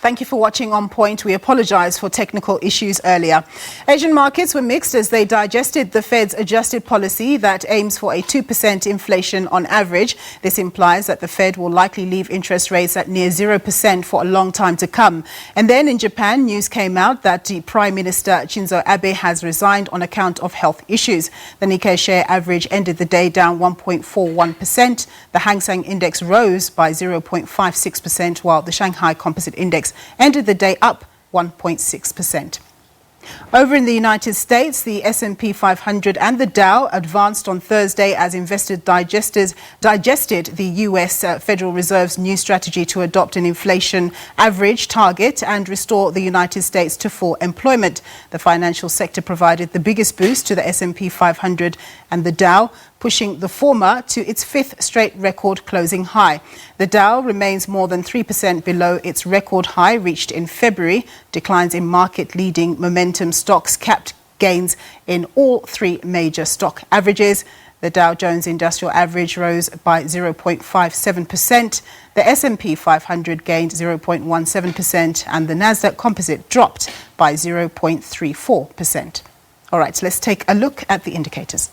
Thank you for watching On Point. We apologize for technical issues earlier. Asian markets were mixed as they digested the Fed's adjusted policy that aims for a 2% inflation on average. This implies that the Fed will likely leave interest rates at near 0% for a long time to come. And then in Japan, news came out that the Prime Minister Shinzo Abe has resigned on account of health issues. The Nikkei share average ended the day down 1.41%. The Hang Seng Index rose by 0.56%, while the Shanghai Composite Index ended the day up 1.6%. Over in the United States, the S&P 500 and the Dow advanced on Thursday as investors digested the U.S. Federal Reserve's new strategy to adopt an inflation average target and restore the United States to full employment. The financial sector provided the biggest boost to the S&P 500 and the Dow, pushing the former to its fifth straight record closing high. The Dow remains more than 3% below its record high reached in February. Declines in market-leading momentum stocks capped gains in all three major stock averages. The Dow Jones Industrial Average rose by 0.57%. The S&P 500 gained 0.17%, and the Nasdaq Composite dropped by 0.34%. All right, so let's take a look at the indicators.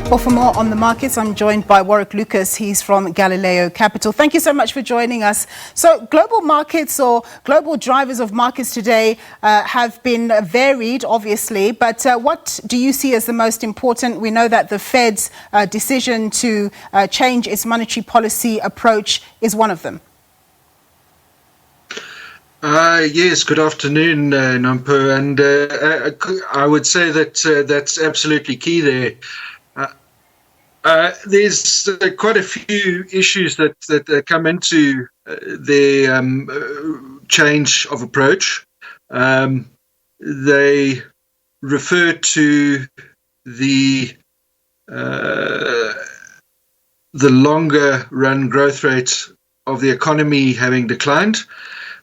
Well, for more on the markets, I'm joined by Warwick Lucas. He's from Galileo Capital. Thank you so much for joining us. So global markets or global drivers of markets today have been varied, obviously, but what do you see as the most important? We know that the Fed's decision to change its monetary policy approach is one of them. Yes, good afternoon, Nampo. And I would say that that's absolutely key there. There's quite a few issues that come into the change of approach. They refer to the longer run growth rate of the economy having declined.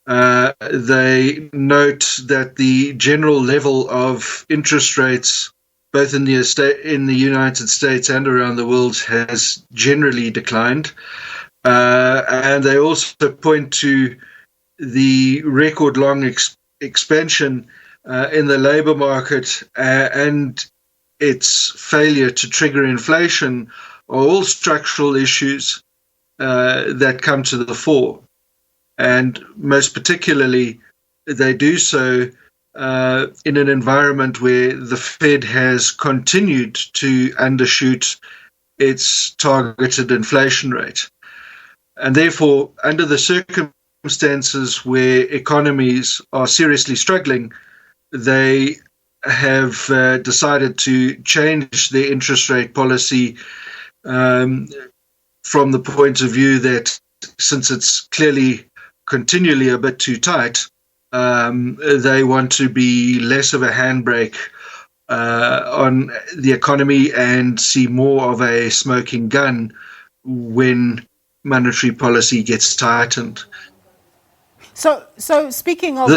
They note that the general level of interest rates both in the United States and around the world has generally declined. And they also point to the record long expansion in the labor market and its failure to trigger inflation are all structural issues that come to the fore. And most particularly, they do so in an environment where the Fed has continued to undershoot its targeted inflation rate. And therefore, under the circumstances where economies are seriously struggling, they have decided to change their interest rate policy from the point of view that since it's clearly continually a bit too tight, they want to be less of a handbrake on the economy and see more of a smoking gun when monetary policy gets tightened. So speaking of I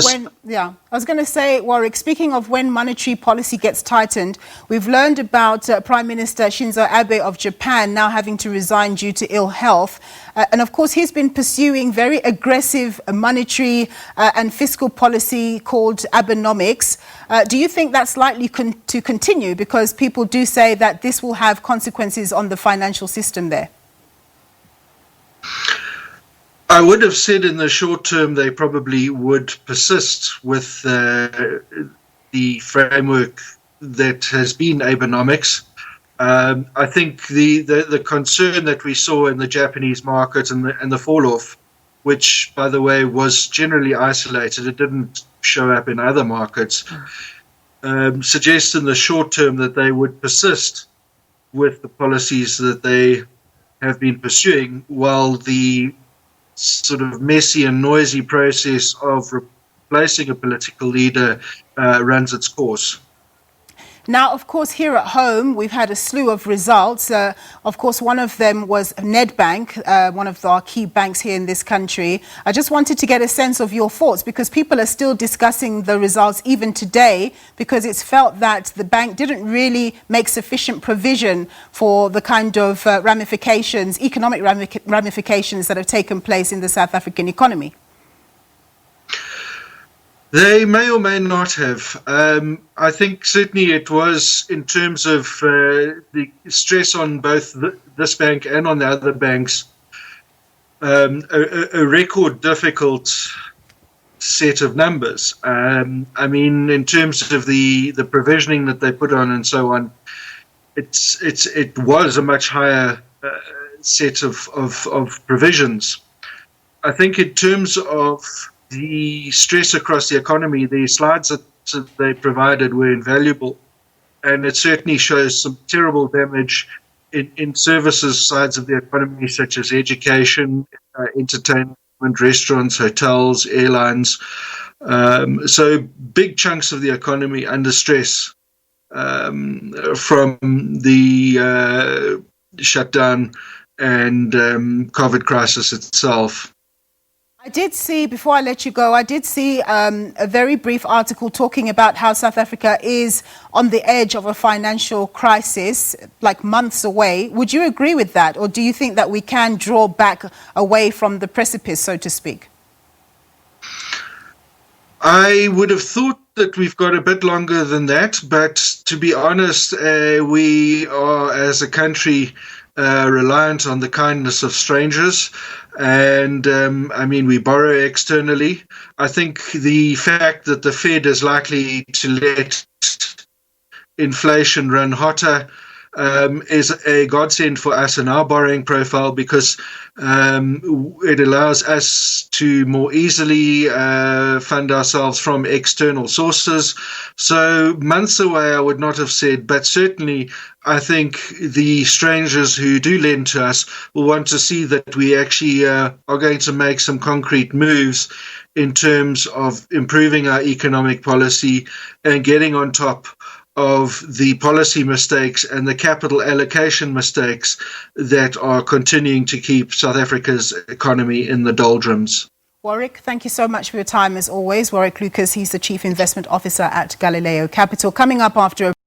was going to say, Warwick, speaking of when monetary policy gets tightened, we've learned about Prime Minister Shinzo Abe of Japan now having to resign due to ill health. And of course, he's been pursuing very aggressive monetary and fiscal policy called Abenomics. Do you think that's likely to continue? Because people do say that this will have consequences on the financial system there. I would have said in the short term they probably would persist with the framework that has been Abenomics. I think the concern that we saw in the Japanese market and the fall-off, which, by the way, was generally isolated, it didn't show up in other markets, suggests in the short term that they would persist with the policies that they have been pursuing, while the sort of messy and noisy process of replacing a political leader runs its course. Now, of course, here at home, we've had a slew of results. Of course, one of them was Nedbank, one of our key banks here in this country. I just wanted to get a sense of your thoughts, because people are still discussing the results even today, because it's felt that the bank didn't really make sufficient provision for the kind of ramifications, economic ramifications that have taken place in the South African economy. They may or may not have. I think certainly it was, in terms of the stress on both this bank and on the other banks, a record difficult set of numbers. I mean, in terms of the provisioning that they put on and so on, it was a much higher set of provisions. I think in terms of the stress across the economy, the slides that they provided were invaluable, and it certainly shows some terrible damage in services sides of the economy, such as education, entertainment, restaurants, hotels, airlines. So big chunks of the economy under stress from the shutdown and COVID crisis itself. I did see, before I let you go, I did see a very brief article talking about how South Africa is on the edge of a financial crisis, like months away. Would you agree with that? Or do you think that we can draw back away from the precipice, so to speak? I would have thought that we've got a bit longer than that, but to be honest, we are, as a country, reliant on the kindness of strangers. And I mean, we borrow externally. I think the fact that the Fed is likely to let inflation run hotter is a godsend for us in our borrowing profile, because it allows us to more easily fund ourselves from external sources. So months away, I would not have said, but certainly I think the strangers who do lend to us will want to see that we actually are going to make some concrete moves in terms of improving our economic policy and getting on top of the policy mistakes and the capital allocation mistakes that are continuing to keep South Africa's economy in the doldrums. Warwick, thank you so much for your time as always. Warwick Lucas, he's the Chief Investment Officer at Galileo Capital. Coming up after a